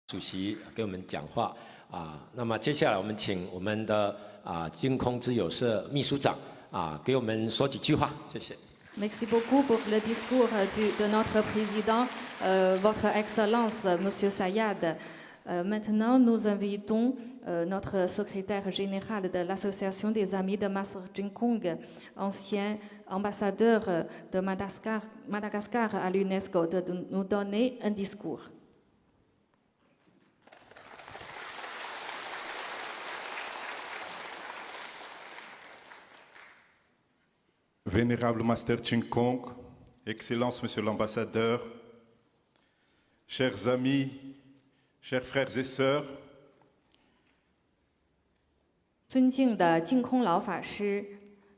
主席给我们讲话那么接下来我们请我们的净空之友社秘书长给我们说几句话，谢谢。Merci beaucoup pour le discours de notre président, Votre Excellence, Monsieur Sayad. Maintenant, nous invitons notre secrétaire général de l'Association des Amis de Master Jinkong, ancien ambassadeur de Madagascar à l'UNESCO, de nous donner un discours. Vénérable Master Jinkong, Excellence Monsieur l'Ambassadeur, chers amis, chers frères et sœurs, 尊敬的净空老法师，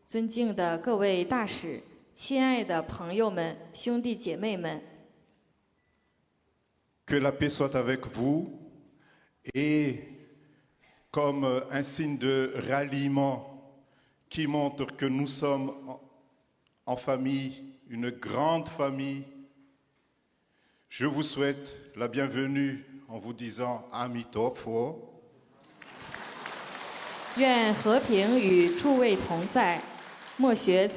尊敬的各位大使，亲爱的朋友们、兄弟姐妹们， que la paix soit avec vous et comme un signe de ralliement qui montre que nous sommes en famille, une grande famille, je vous souhaite la bienvenue en vous disant Amitofo. 愿和平与诸位同在，莫学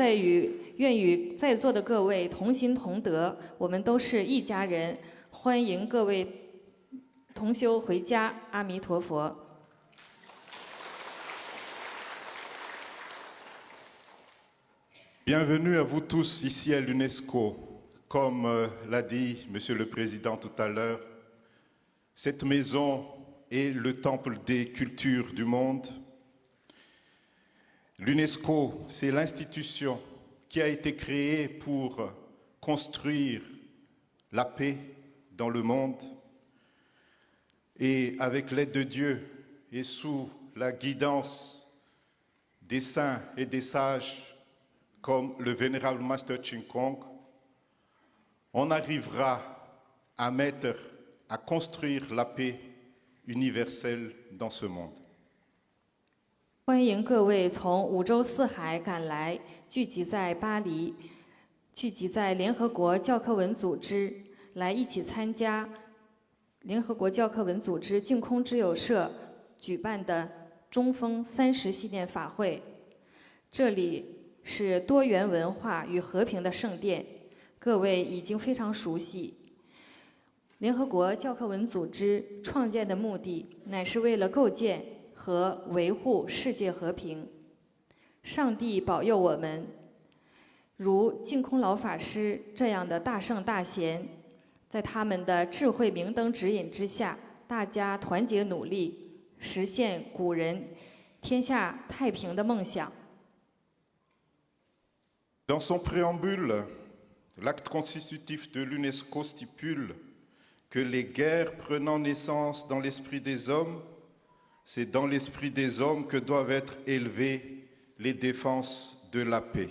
愿与在座的各位同心同德，我们都是一家人，欢迎各位同修回家，阿弥陀佛。 Bienvenue à vous tous ici à l'UNESCO. Comme l'a dit Monsieur le Président tout à l'heure, cette maison est le temple des cultures du monde. L'UNESCO, c'est l'institution qui a été créée pour construire la paix dans le monde. Et avec l'aide de Dieu et sous la guidance des saints et des sages, comme le vénérable Master Jinkong, on arrivera à construire la paix universelle dans ce monde. 欢迎各位从五洲四海赶来，聚集在巴黎，聚集在联合国教科文组织，来一起参加联合国教科文组织净空之友社举办的中风30系念法会。这里 是多元文化与和平的圣殿，各位已经非常熟悉。联合国教科文组织创建的目的，乃是为了构建和维护世界和平。上帝保佑我们，如净空老法师这样的大圣大贤，在他们的智慧明灯指引之下，大家团结努力，实现古人天下太平的梦想。 Dans son préambule, l'acte constitutif de l'UNESCO stipule que les guerres prenant naissance dans l'esprit des hommes, c'est dans l'esprit des hommes que doivent être élevées les défenses de la paix.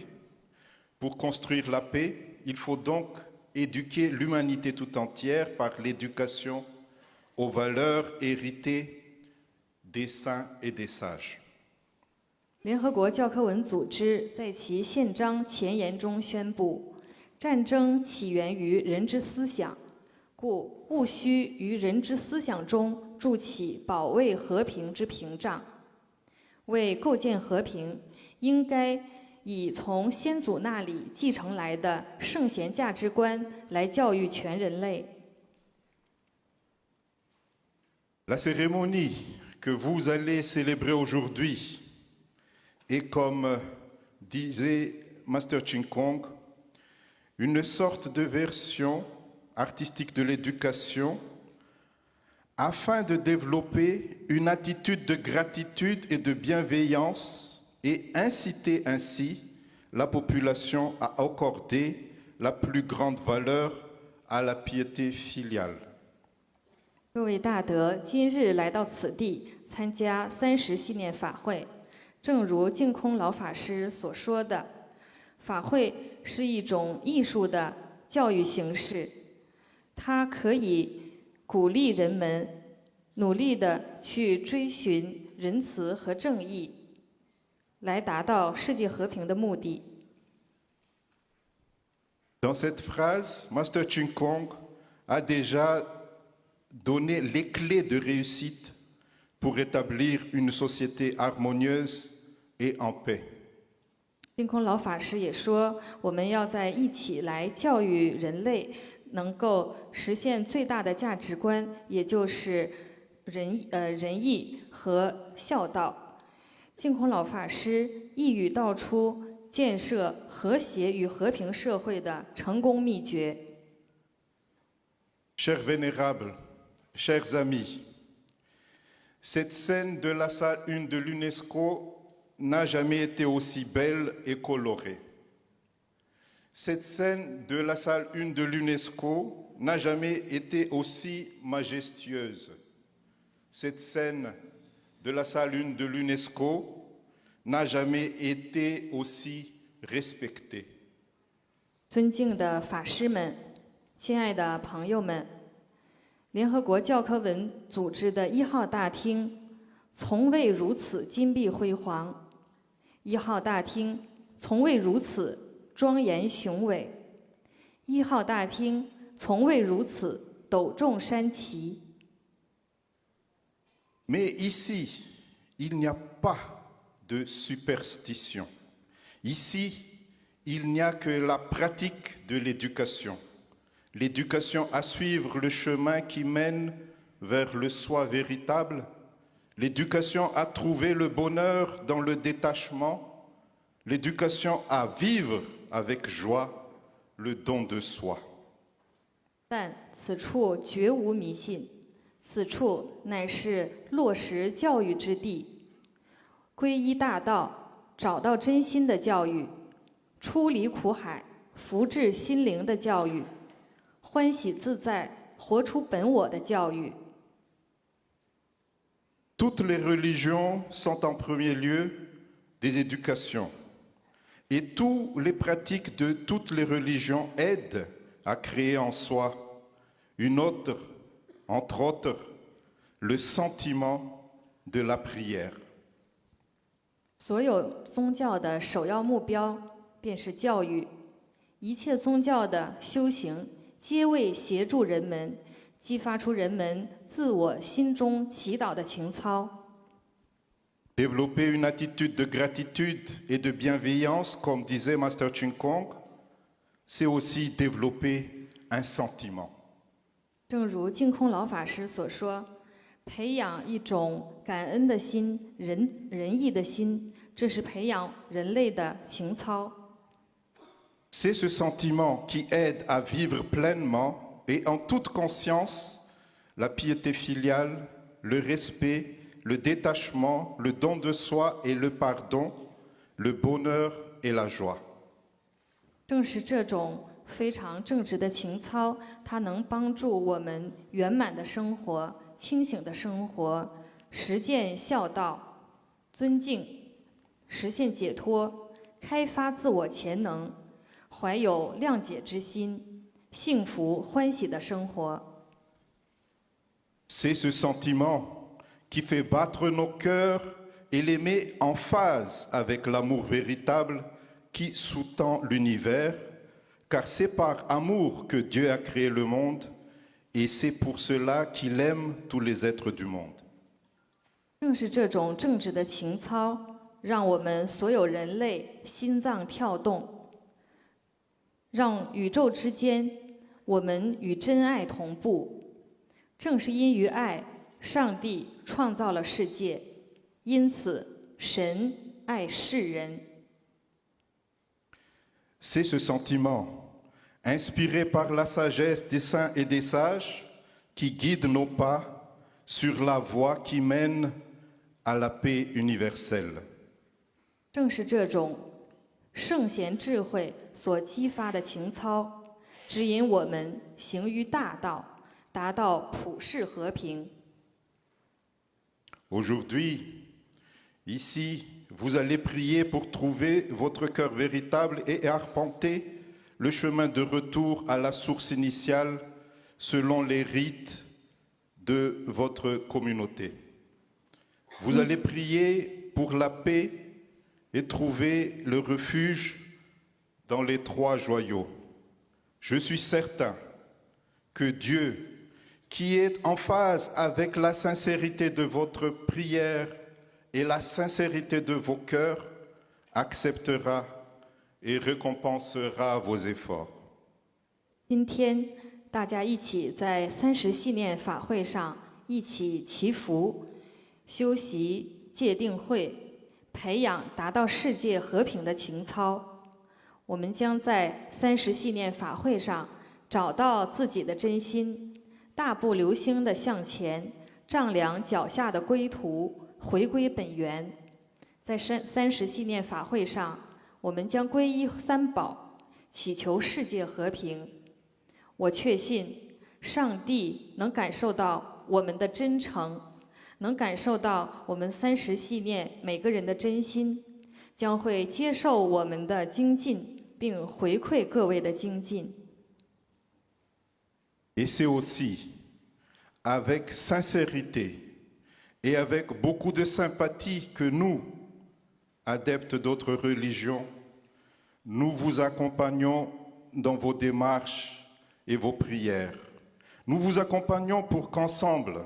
Pour construire la paix, il faut donc éduquer l'humanité tout entière par l'éducation aux valeurs héritées des saints et des sages. 联合国教科文组织在其宪章前言中宣布：战争起源于人之思想，故务须于人之思想中筑起保卫和平之屏障。为构建和平，应该以从先祖那里继承来的圣贤价值观来教育全人类。La cérémonie que vous allez célébrer aujourd'hui, et comme disait Master Jinkong, une sorte de version artistique de l'éducation afin de développer une attitude de gratitude et de bienveillance et inciter ainsi la population à accorder la plus grande valeur à la piété filiale. 各位大德，今日来到此地参加30系念法会。 正如净空老法师所说的，法会是一种艺术的教育形式，它可以鼓励人们努力地去追寻仁慈和正义，来达到世界和平的目的。Dans cette phrase, Master Jinkong a déjà donner les clés de réussite pour établir une société harmonieuse et en paix. 净空老法师也说，我们要在一起来教育人类，能够实现最大的价值观，也就是仁义和孝道。净空老法师一语道出建设和谐与和平社会的成功秘诀。Chers vénérables, chers amis, cette scène de la salle 1 de l'UNESCO n'a jamais été aussi belle et colorée. Cette scène de la salle 1 de l'UNESCO n'a jamais été aussi majestueuse. Cette scène de la salle 1 de l'UNESCO n'a jamais été aussi respectée. 尊敬的法师们，亲爱的朋友们，联合国教科文组织的1号大厅从未如此金碧辉煌，1号大厅从未如此庄严雄伟，1号大厅从未如此斗重山齐。Mais ici, il n'y a pas de superstition. Ici, il n'y a que la pratique de l'éducation. L'éducation à suivre le chemin qui mène vers le soi véritable. L'éducation à trouver le bonheur dans le détachement. L'éducation à vivre avec joie le don de soi. 但此处绝无迷信，此处乃是落实教育之地，皈依大道，找到真心的教育，出离苦海，福至心灵的教育，欢喜自在，活出本我的教育。Toutes les religions sont en premier lieu des éducations. Et toutes les pratiques de toutes les religions aident à créer en soi une autre, entre autres, le sentiment de la prière. 所有宗教的首要目标便是教育，一切宗教的修行皆为协助人们激发出人们自我心中祈祷的情操。Développer une attitude de gratitude et de bienveillance, comme disait Master Ching Kong, c'est aussi développer un sentiment. 正如净空老法师所说，培养一种感恩的心、仁义的心，这是培养人类的情操。C'est ce sentiment qui aide à vivre pleinement et en toute conscience la piété filiale, le respect, le détachement, le don de soi et le pardon, le bonheur et la joie. 正是这种非常正直的情操，它能帮助我们圆满的生活、清醒的生活，实践孝道、尊敬，实现解脱，开发自我潜能，怀有谅解之心，幸福欢喜的生活。C'est ce sentiment qui fait battre nos cœurs et les met en phase avec l'amour véritable qui sous-tend l'univers, car c'est par amour que Dieu a créé le monde et c'est pour cela qu'il aime tous les êtres du monde. 正是这种正直的情操，让我们所有人类心脏跳动，让宇宙之间我们与真爱同步。正是因于爱，上帝创造了世界，因此神爱世人。C'est ce sentiment, inspiré par la sagesse des saints et des sages, qui guide nos pas sur la voie qui mène à la paix universelle. 正是这种圣贤智慧所激发的情操，指引我们行于大道，达到普世和平。Aujourd'hui, ici, vous allez prier pour trouver votre cœur véritable et arpenter le chemin de retour à la source initiale selon les rites de votre communauté. Vous allez prier pour la paix et trouver le refuge dans les 3 joyaux. Je suis certain que Dieu, qui est en phase avec la sincérité de votre prière et la sincérité de vos cœurs, acceptera et récompensera vos efforts. 今天，大家一起在30系念法会上一起祈福、修习戒定慧，培养达到世界和平的情操。我们将在30系念法会上找到自己的真心，大步流星地向前，丈量脚下的归途，回归本源。在30系念法会上，我们将皈依三宝，祈求世界和平。我确信，上帝能感受到我们的真诚，能感受到我们30系念每个人的真心，将会接受我们的精进，并回馈各位的精进。Et c'est aussi avec sincérité et avec beaucoup de sympathie que nous, adeptes d'autres religions, nous vous accompagnons dans vos démarches et vos prières. Nous vous accompagnons pour qu'ensemble,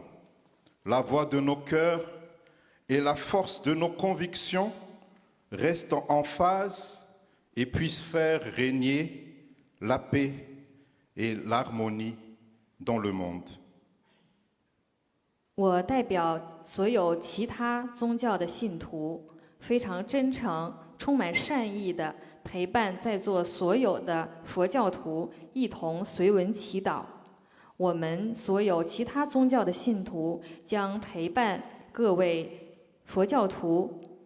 la voix de nos cœurs et la force de nos convictions restent en phase et puissent faire régner la paix et l'harmonie dans le monde. 我代表所有其他宗教的信徒，非常真诚、充满善意的陪伴在座所有的佛教徒一同随文祈祷。我们所有其他宗教的信徒将陪伴各位佛教徒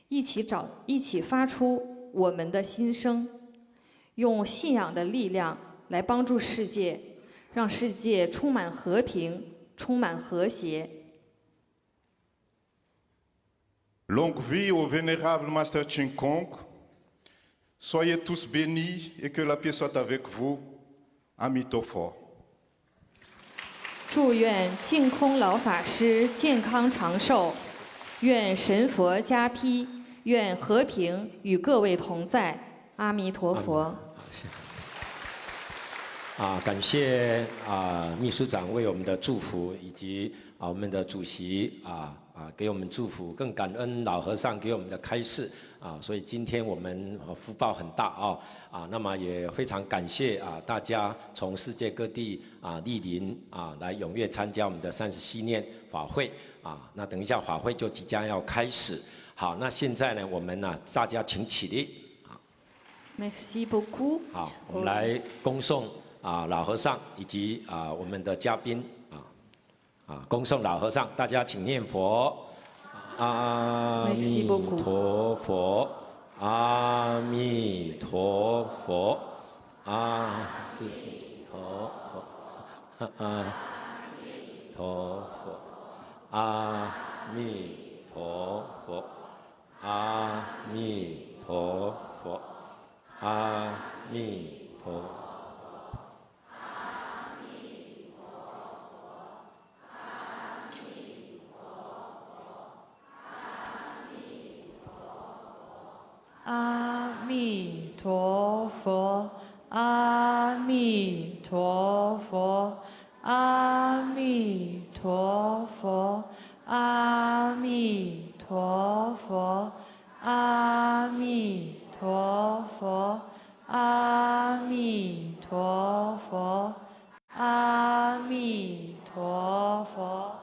一起发出我们的心声，用信仰的力量来帮助世界，让世界充满和平，充满和谐。 Longue vie au vénérable Master Ching Kong. Soyez tous bénis et que la paix soit avec vous. Amitofo. 祝愿净空老法师健康长寿，愿神佛加披，愿和平与各位同在。阿弥陀佛。感谢秘书长为我们的祝福，以及我们的主席给我们祝福，更感恩老和尚给我们的开示所以今天我们福报很大那么也非常感谢大家从世界各地莅临来踊跃参加我们的30系念法会那等一下法会就即将要开始。好，那现在呢，我们大家请起立。Merci beaucoup。好，我们来恭送老和尚以及我们的嘉宾恭送老和尚，大家请念佛。阿弥陀佛，阿弥陀佛，阿弥陀佛，阿弥陀佛，阿弥陀佛，阿弥陀佛，阿弥陀佛。 阿弥陀佛，阿弥陀佛，阿弥陀佛，阿弥陀佛，阿弥陀佛，阿弥陀佛，阿弥陀佛。